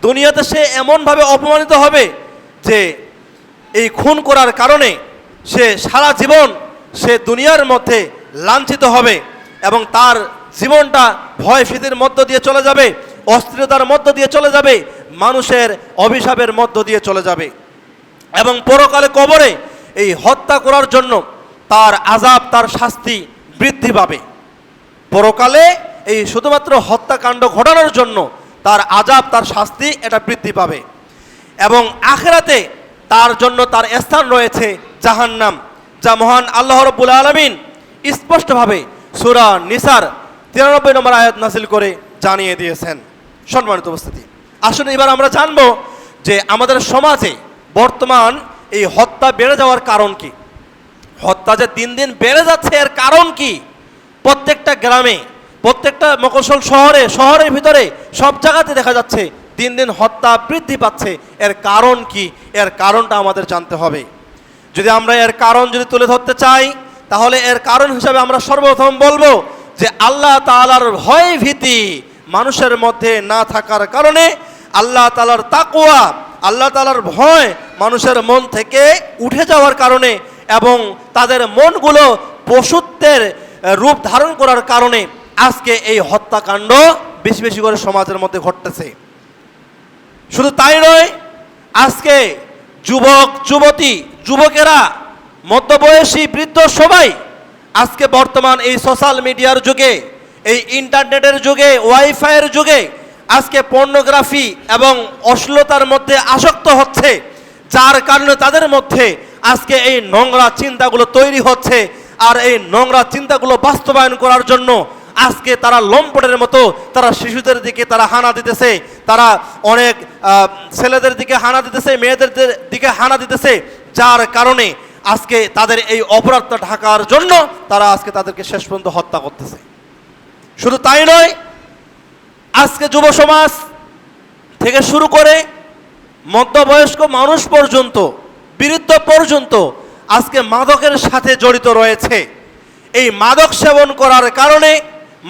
Speaker 1: দুনিয়াতে সে এমনভাবে অপমানিত হবে যে এই খুন করার কারণে সে সারা জীবন সে দুনিয়ার মধ্যে লাঞ্ছিত হবে এবং তার জীবনটা ভয় ভীতির মধ্য দিয়ে চলে যাবে, অস্থিরতার মধ্য দিয়ে চলে যাবে, মানুষের অভিশাপের মধ্য দিয়ে চলে যাবে এবং পরকালে কবরে এই হত্যা করার জন্য তার আযাব, তার শাস্তি বৃদ্ধি পাবে। পরকালে এই শুধুমাত্র হত্যাকাণ্ড ঘটানোর জন্য তার আযাব, তার শাস্তি এটা বৃদ্ধি পাবে এবং আখিরাতে তার জন্য তার স্থান রয়েছে জাহান্নাম, যা মহান আল্লাহ রাব্বুল আলামিন স্পষ্টভাবে সূরা নিসার 93 নম্বর আয়াত নাযিল করে জানিয়ে দিয়েছেন। সম্মানিত উপস্থিতি, আসুন এবার আমরা জানব যে আমাদের সমাজে বর্তমান এই হত্যা বেড়ে যাওয়ার কারণ কি। হত্যা যে দিন দিন বেড়ে যাচ্ছে এর কারণ কি। প্রত্যেকটা গ্রামে, প্রত্যেকটা মফস্বল শহরের ভিতরে সব জায়গাতে দেখা যাচ্ছে দিন দিন হত্যা বৃদ্ধি পাচ্ছে। এর কারণ কি, এর কারণটা আমাদের জানতে হবে। যদি আমরা এর কারণ যদি তুলে ধরতে চাই তাহলে এর কারণ হিসাবে আমরা সর্বপ্রথম বলবো যে আল্লাহ তাআলার ভয় ভীতি মানুষের মধ্যে না থাকার কারণে, আল্লাহ তাআলার তাকওয়া, আল্লাহ তাআলার ভয় মানুষের মন থেকে উঠে যাওয়ার কারণে এবং তাদের মনগুলো পশুত্বের রূপ ধারণ করার কারণে আজকে এই হত্যাকাণ্ড বেশি বেশি করে সমাজের মধ্যে ঘটতেছে। শুধু তাই নয়, আজকে যুবক যুবতী, যুবকেরা, মধ্যবয়সী, বৃদ্ধ সবাই আজকে বর্তমান এই সোশ্যাল মিডিয়ার যুগে, এই ইন্টারনেটের যুগে, ওয়াইফাইয়ের যুগে আজকে পর্নোগ্রাফি এবং অশ্লীলতার মধ্যে আসক্ত হচ্ছে, যার কারণে তাদের মধ্যে আজকে এই নোংরা চিন্তাগুলো তৈরি হচ্ছে। আর এই নোংরা চিন্তাগুলো বাস্তবায়ন করার জন্য আজকে তারা লম্পটের মতো তারা শিশুদের দিকে তারা হানা দিতেছে, তারা অনেক ছেলেদের দিকে হানা দিতেছে, মেয়েদের দিকে হানা দিতেছে, যার কারণে আজকে তাদের এই অপরাধটা ঢাকার জন্য তারা আজকে তাদেরকে শেষ পর্যন্ত হত্যা করতেছে। শুধু তাই নয়, আজকে যুব সমাজ থেকে শুরু করে মধ্যবয়স্ক মানুষ পর্যন্ত, বৃদ্ধ পর্যন্ত আজকে মাদকের সাথে জড়িত রয়েছে। এই মাদক সেবন করার কারণে,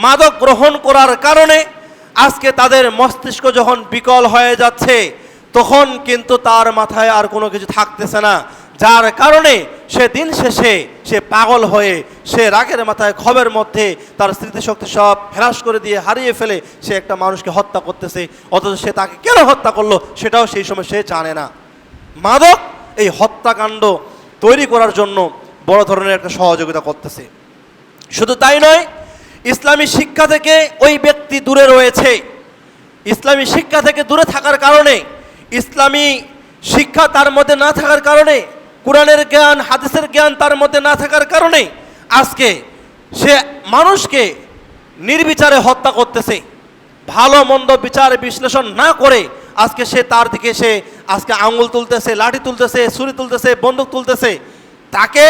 Speaker 1: মাদক গ্রহণ করার কারণে আজকে তাদের মস্তিষ্ক যখন বিকল হয়ে যাচ্ছে তখন কিন্তু তার মাথায় আর কোনো কিছু থাকতেছে না, যার কারণে সে দিন শেষে সে পাগল হয়ে সে রাগের মাথায় ক্ষোভের মধ্যে তার স্মৃতিশক্তি সব হ্রাস করে দিয়ে হারিয়ে ফেলে সে একটা মানুষকে হত্যা করতেছে, অথচ সে তাকে কেন হত্যা করলো সেটাও সেই সময় সে জানে না। মাদক এই হত্যাকাণ্ড তৈরি করার জন্য বড় ধরনের একটা সহযোগিতা করতেছে। শুধু তাই নয়, ইসলামী শিক্ষা থেকে ওই ব্যক্তি দূরে রয়েছে। ইসলামী শিক্ষা থেকে দূরে থাকার কারণে, ইসলামী শিক্ষা তার মধ্যে না থাকার কারণে, কোরআনের জ্ঞান, হাদিসের জ্ঞান তার মধ্যে না থাকার কারণে আজকে সে মানুষকে নির্বিচারে হত্যা করতেছে। ভালো মন্দ বিচার বিশ্লেষণ না করে আজকে সে তার দিকে সে আজকে আঙুল তুলতেছে, লাঠি তুলতেছে, ছুরি তুলতেছে, বন্দুক তুলতেছে। তাকে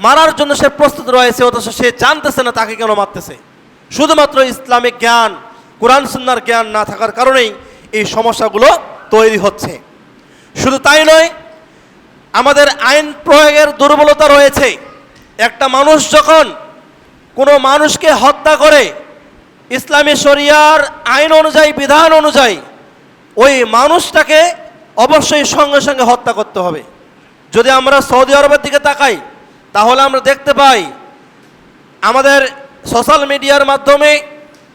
Speaker 1: মারার জন্য সে প্রস্তুত রয়েছে, অথচ সে জানতেছে না তাকে কেন মারতেছে। শুধুমাত্র ইসলামিক জ্ঞান, কোরআন সুন্নাহর জ্ঞান না থাকার কারণেই এই সমস্যাগুলো তৈরি হচ্ছে। শুধু তাই নয়, আমাদের আইন প্রয়োগের দুর্বলতা রয়েছে। একটা মানুষ যখন কোনো মানুষকে হত্যা করে ইসলামী শরিয়ার আইন অনুযায়ী, বিধান অনুযায়ী ওই মানুষটাকে অবশ্যই সঙ্গে সঙ্গে হত্যা করতে হবে। যদি আমরা সৌদি আরবের দিকে তাকাই তাহলে আমরা দেখতে পাই আমাদের সোশ্যাল মিডিয়ার মাধ্যমে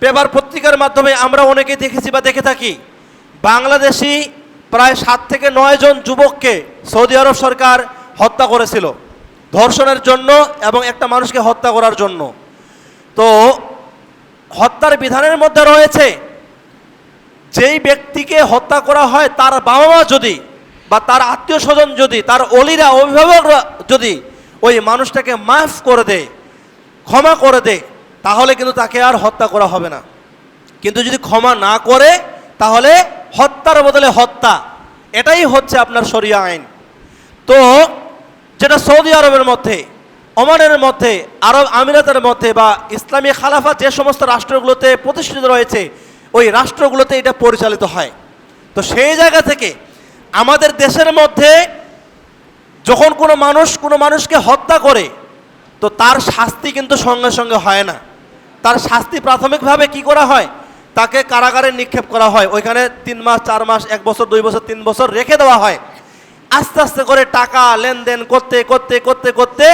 Speaker 1: পেপার পত্রিকার মাধ্যমে আমরা অনেকে দেখেছি বা দেখে থাকি, বাংলাদেশি প্রায় 7 থেকে 9 জন যুবককে সৌদি আরব সরকার হত্যা করেছিল ধর্ষণের জন্য এবং একটা মানুষকে হত্যা করার জন্য। তো হত্যার বিধানের মধ্যে রয়েছে, যেই ব্যক্তিকে হত্যা করা হয় তার বাবা মা যদি বা তার আত্মীয় স্বজন যদি, তার অলিরা অভিভাবকরা যদি ওই মানুষটাকে মাফ করে দেয়, ক্ষমা করে দেয়, তাহলে কিন্তু তাকে আর হত্যা করা হবে না। কিন্তু যদি ক্ষমা না করে তাহলে হত্যার বদলে হত্যা, এটাই হচ্ছে আপনার শরিয়া আইন। তো যেটা সৌদি আরবের মধ্যে, ওমানের মধ্যে, আরব আমিরাতের মধ্যে বা ইসলামী খালাফা যে সমস্ত রাষ্ট্রগুলোতে প্রতিষ্ঠিত রয়েছে, ওই রাষ্ট্রগুলোতে এটা পরিচালিত হয়। তো সেই জায়গা থেকে আমাদের দেশের মধ্যে যখন কোনো মানুষকে হত্যা করে, তো তার শাস্তি কিন্তু সঙ্গে সঙ্গে হয় না। তার শাস্তি প্রাথমিকভাবে কি করা হয়, তাকে কারাগারে নিক্ষেপ করা হয়, ওইখানে 3 মাস 4 মাস 1 বছর 2 বছর 3 বছর রেখে দেওয়া হয়। আস্তে আস্তে করে টাকা লেনদেন করতে করতে করতে করতে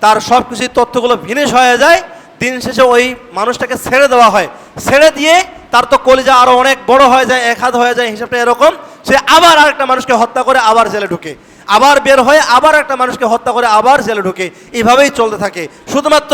Speaker 1: তার সব কিছু তথ্যগুলো ভিনিশ হয়ে যায়। দিন শেষে ওই মানুষটাকে ছেড়ে দেওয়া হয়। ছেড়ে দিয়ে তার তো কলিজা আরও অনেক বড় হয়ে যায়, 1 হাত হয়ে যায়, হিসাবটা এরকম। সে আবার আরেকটা মানুষকে হত্যা করে আবার জেলে ঢুকে, আবার বের হয়ে আবার একটা মানুষকে হত্যা করে আবার জেলে ঢুকে, এইভাবেই চলতে থাকে। শুধুমাত্র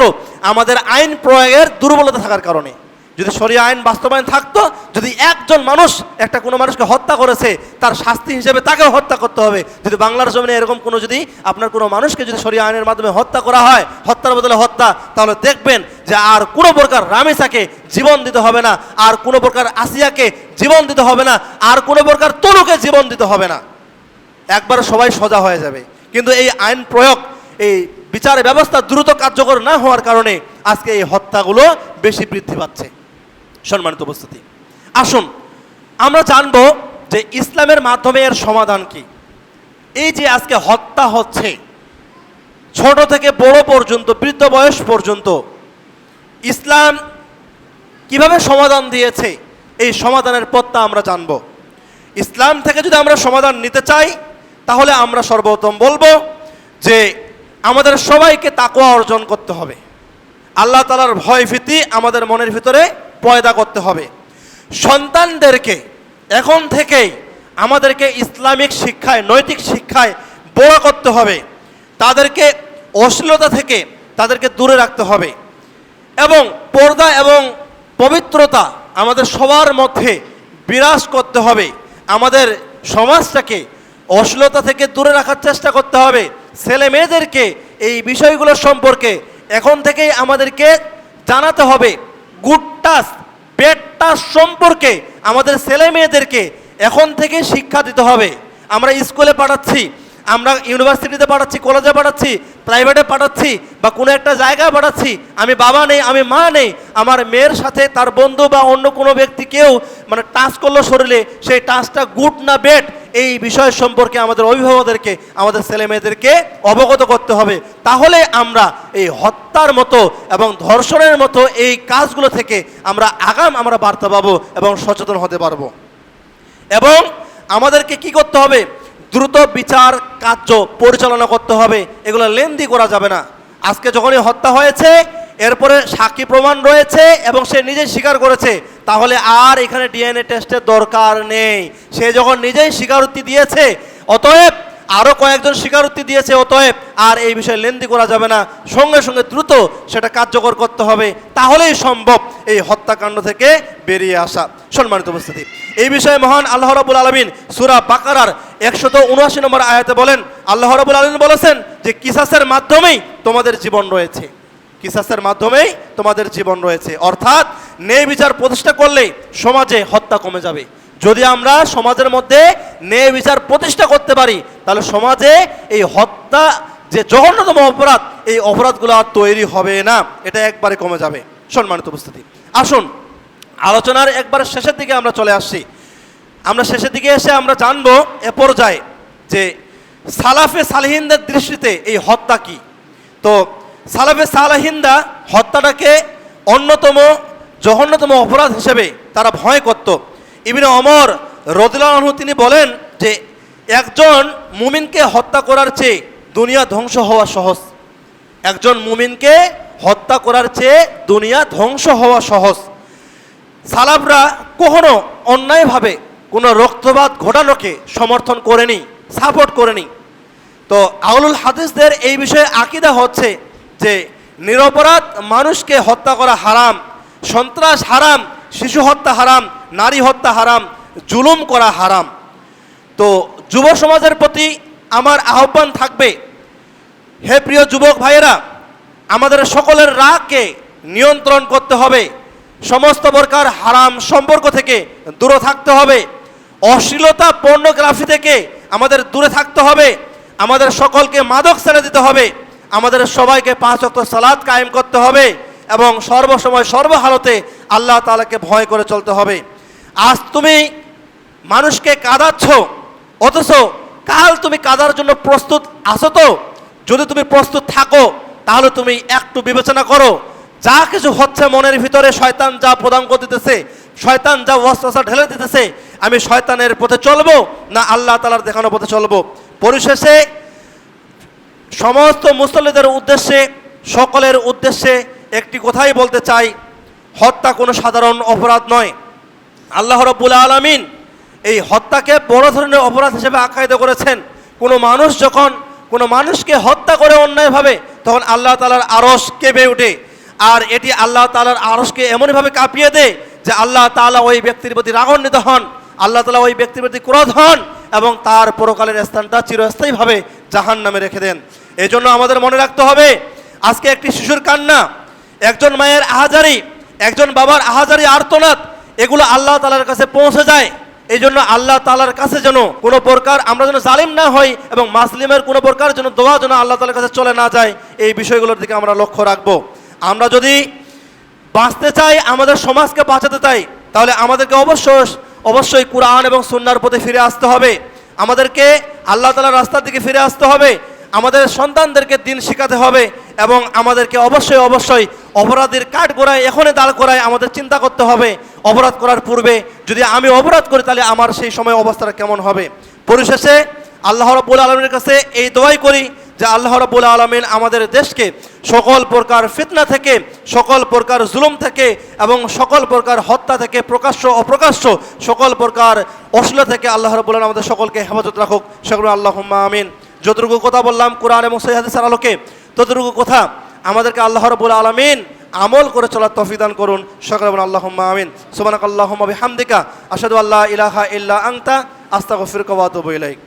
Speaker 1: আমাদের আইন প্রয়োগের দুর্বলতা থাকার কারণে। যদি শরিয়া আইন বাস্তবায়ন থাকতো, যদি একজন মানুষ একটা কোনো মানুষকে হত্যা করেছে, তার শাস্তি হিসেবে তাকেও হত্যা করতে হবে। যদি বাংলার জমিনে এরকম কোনো যদি আপনার কোনো মানুষকে যদি শরিয়া আইনের মাধ্যমে হত্যা করা হয়, হত্যার বদলে হত্যা, তাহলে দেখবেন যে আর কোনো প্রকার রামিসাকে জীবন দিতে হবে না, আর কোনো প্রকার আসিয়াকে জীবন দিতে হবে না, আর কোনো প্রকার তনুকে জীবন দিতে হবে না, একবার সবাই সোজা হয়ে যাবে। কিন্তু এই আইন প্রয়োগ, এই বিচার ব্যবস্থা দ্রুত কার্যকর না হওয়ার কারণে আজকে এই হত্যাগুলো বেশি বৃদ্ধি পাচ্ছে। সম্মানিত উপস্থিতি, আসুন আমরা জানব যে ইসলামের মাধ্যমে এর সমাধান কি। এই যে আজকে হত্যা হচ্ছে, ছোট থেকে বড় পর্যন্ত, বৃদ্ধ বয়স পর্যন্ত, ইসলাম কিভাবে সমাধান দিয়েছে, এই সমাধানের পথটা আমরা জানব। ইসলাম থেকে যদি আমরা সমাধান নিতে চাই, তাহলে আমরা সর্বপ্রথম বলবো যে আমাদের সবাইকে তাকওয়া অর্জন করতে হবে। আল্লাহ তাআলার ভয় ভীতি আমাদের মনের ভিতরে পয়দা করতে হবে। সন্তানদেরকে এখন থেকেই আমাদেরকে ইসলামিক শিক্ষায়, নৈতিক শিক্ষায় বড় করতে হবে। তাদেরকে অশ্লীলতা থেকে তাদেরকে দূরে রাখতে হবে এবং পর্দা এবং পবিত্রতা আমাদের সবার মধ্যে বিরাজ করতে হবে। আমাদের সমাজটাকে অশ্লীলতা থেকে দূরে রাখার চেষ্টা করতে হবে। ছেলে মেয়েদেরকে এই বিষয়গুলো সম্পর্কে এখন থেকেই আমাদেরকে জানাতে হবে। গুড টাচ, ব্যাড টাচ সম্পর্কে আমাদের ছেলে মেয়েদেরকে এখন থেকে শিক্ষা দিতে হবে। আমরা স্কুলে পাঠাচ্ছি, আমরা ইউনিভার্সিটিতে পাঠাচ্ছি, কলেজে পাঠাচ্ছি, প্রাইভেটে পাঠাচ্ছি বা কোনো একটা জায়গায় পাঠাচ্ছি, আমি বাবা নেই, আমি মা নেই, আমার মেয়ের সাথে তার বন্ধু বা অন্য কোনো ব্যক্তি কেউ মানে টাচ করলো শরীরে, সেই টাচটা গুড না ব্যাড, এই বিষয় সম্পর্কে আমাদের অভিভাবকদেরকে, আমাদের ছেলে মেয়েদেরকে অবগত করতে হবে। তাহলে আমরা এই হত্যার মতো এবং ধর্ষণের মতো এই কাজগুলো থেকে আমরা বার্তা পাবো এবং সচেতন হতে পারবো। এবং আমাদেরকে কি করতে হবে, দ্রুত বিচার কার্য পরিচালনা করতে হবে। এগুলো লেনদি করা যাবে না। আজকে যখনই হত্যা হয়েছে, এরপরে সাক্ষী প্রমাণ রয়েছে এবং সে নিজেই স্বীকার করেছে, তাহলে আর এখানে ডিএনএ টেস্টের দরকার নেই। সে যখন নিজেই স্বীকারোক্তি দিয়েছে, অতএব আরও কয়েকজন স্বীকারোক্তি দিয়েছে, অতএব আর এই বিষয়ে লেনদি করা যাবে না। সঙ্গে সঙ্গে দ্রুত সেটা কার্যকর করতে হবে, তাহলেই সম্ভব এই হত্যাকাণ্ড থেকে বেরিয়ে আসা। সম্মানিত উপস্থিতি, এই বিষয়ে মহান আল্লাহ রাব্বুল আলামিন সূরা বাকারার 179 নম্বর আয়াতে বলেন, আল্লাহ রাব্বুল আলামিন বলেছেন যে কিসাসের মাধ্যমেই তোমাদের জীবন রয়েছে, কিসাসের মাধ্যমেই তোমাদের জীবন রয়েছে। অর্থাৎ ন্যায় বিচার প্রতিষ্ঠা করলেই সমাজে হত্যা কমে যাবে। যদি আমরা সমাজের মধ্যে ন্যায় বিচার প্রতিষ্ঠা করতে পারি, তাহলে সমাজে এই হত্যা যে জঘন্যতম অপরাধ, এই অপরাধগুলো আর তৈরি হবে না, এটা একবারে কমে যাবে। সম্মানিত উপস্থিতি, আসুন আলোচনার একবারে শেষের দিকে আমরা চলে আসছি। আমরা শেষের দিকে এসে আমরা জানবো এ পর্যায়ে যে সালাফে সালেহিনদের দৃষ্টিতে এই হত্যা কি। তো সালাফে সালেহিনরা হত্যাটাকে অন্যতম জঘন্যতম অপরাধ হিসেবে তারা ভয় করত। ইবনে ওমর রাদিয়াল্লাহু আনহু তিনি বলেন যে একজন মুমিনকে হত্যা করার চেয়ে দুনিয়া ধ্বংস হওয়া সহজ। একজন মুমিনকে হত্যা করার চেয়ে দুনিয়া ধ্বংস হওয়া সহজ। সালাফরা কখনো অন্যায়ভাবে কোনো রক্তপাত ঘটানোকে সমর্থন করেনি, সাপোর্ট করেনি। তো আউলুল হাদিসদের এই বিষয়ে আকীদা হচ্ছে যে নিরপরাধ মানুষকে হত্যা করা হারাম, সন্ত্রাস হারাম, শিশু হত্যা হারাম, নারী হত্যা হারাম, জুলুম করা হারাম। তো যুব সমাজের প্রতি আমার আহ্বান থাকবে, হে প্রিয় যুবক ভাইয়েরা, আমাদের সকলের রাগকে নিয়ন্ত্রণ করতে হবে, সমস্ত প্রকার হারাম সম্পর্ক থেকে দূরে থাকতে হবে, অশ্লীলতা পর্নোগ্রাফি থেকে আমাদের দূরে থাকতে হবে, আমাদের সকলকে মাদক ছেড়ে দিতে হবে, আমাদের সবাইকে 5 ওয়াক্ত সালাত কায়েম করতে হবে এবং সর্বসময় সর্বহালতে আল্লাহ তাআলাকে ভয় করে চলতে হবে। আজ তুমি মানুষকে কাঁদাচ্ছ, অথচ কাল তুমি কাঁদার জন্য প্রস্তুত আছো তো? যদি তুমি প্রস্তুত থাকো তাহলে তুমি একটু বিবেচনা করো, যা কিছু হচ্ছে মনের ভিতরে শয়তান যা প্রদান করে দিতেছে, শয়তান যা ওয়াসওয়াসা ঢেলে দিতেছে, আমি শয়তানের পথে চলবো না আল্লাহ তাআলার দেখানো পথে চলবো? পরিশেষে সমস্ত মুসল্লিদের উদ্দেশ্যে, সকলের উদ্দেশ্যে একটি কথাই বলতে চাই, হত্যা কোনো সাধারণ অপরাধ নয়। আল্লাহ রাব্বুল আলামিন এই হত্যাকে বড় ধরনের অপরাধ হিসেবে আখ্যায়িত করেছেন। কোনো মানুষ যখন কোনো মানুষকে হত্যা করে অন্যায়ভাবে, তখন আল্লাহ তাআলার আরশ কেঁপে ওঠে, আর এটি আল্লাহ তাআলার আরশকে এমনভাবে কাঁপিয়ে দেয় যে আল্লাহ তাআলা ওই ব্যক্তির প্রতি রাগান্বিত হন, আল্লাহ তাআলা ওই ব্যক্তির প্রতি ক্রোধ হন এবং তার পরকালের স্থানটা চিরস্থায়ীভাবে জাহান্নামে রেখে দেন। এই জন্য আমাদের মনে রাখতে হবে, আজকে একটি শিশুর কান্না, একজন মায়ের আহাজারি, একজন বাবার আহাজারি আর্তনাদ, এগুলো আল্লাহ তাআলার কাছে পৌঁছে যায়। এই জন্য আল্লাহ তাআলার কাছে যেন কোনো প্রকার আমরা যেন জালিম না হই এবং মাসলিমের কোনো প্রকার যেন দোয়া যেন আল্লাহ তাআলার কাছে চলে না যায়, এই বিষয়গুলোর দিকে আমরা লক্ষ্য রাখবো। আমরা যদি বাঁচতে চাই, আমাদের সমাজকে বাঁচাতে চাই, তাহলে আমাদেরকে অবশ্যই কোরআন এবং সুন্নাহর পথে ফিরে আসতে হবে, আমাদেরকে আল্লাহ তাআলার রাস্তার দিকে ফিরে আসতে হবে, আমাদের সন্তানদেরকে দিন শেখাতে হবে এবং আমাদেরকে অবশ্যই অপরাধীর কাঠগড়ায় এখনই দাঁড় করায় আমাদের চিন্তা করতে হবে, অপরাধ করার পূর্বে যদি আমি অপরাধ করি তাহলে আমার সেই সময় অবস্থাটা কেমন হবে। পরিশেষে আল্লাহ রাব্বুল আলামিনের কাছে এই দোয়াই করি যে আল্লাহ রাব্বুল আলামিন আমাদের দেশকে সকল প্রকার ফিতনা থেকে, সকল প্রকার জুলুম থেকে এবং সকল প্রকার হত্যা থেকে, প্রকাশ্য অপ্রকাশ্য সকল প্রকার অশ্লীলতা থেকে আল্লাহ রাব্বুল আলামিন আমাদের সকলকে হেফাজত রাখুক। সকলে আল্লাহুম্মা আমিন। যতটুকু কথা বললাম কোরআন এবং সহিহ হাদিসের আলোকে, ততটুকু কথা আমাদেরকে আল্লাহ রাব্বুল আলামিন আমল করে চলার তৌফিক দান করুন। সকলে বলুন আল্লাহুম্মা আমিন। সুবহানাকাল্লাহুম্মা বিহামদিকা আশহাদু আল্লা ইলাহা ইল্লা আনতা আস্তাগফিরুকা ওয়া আতুবু ইলাইক।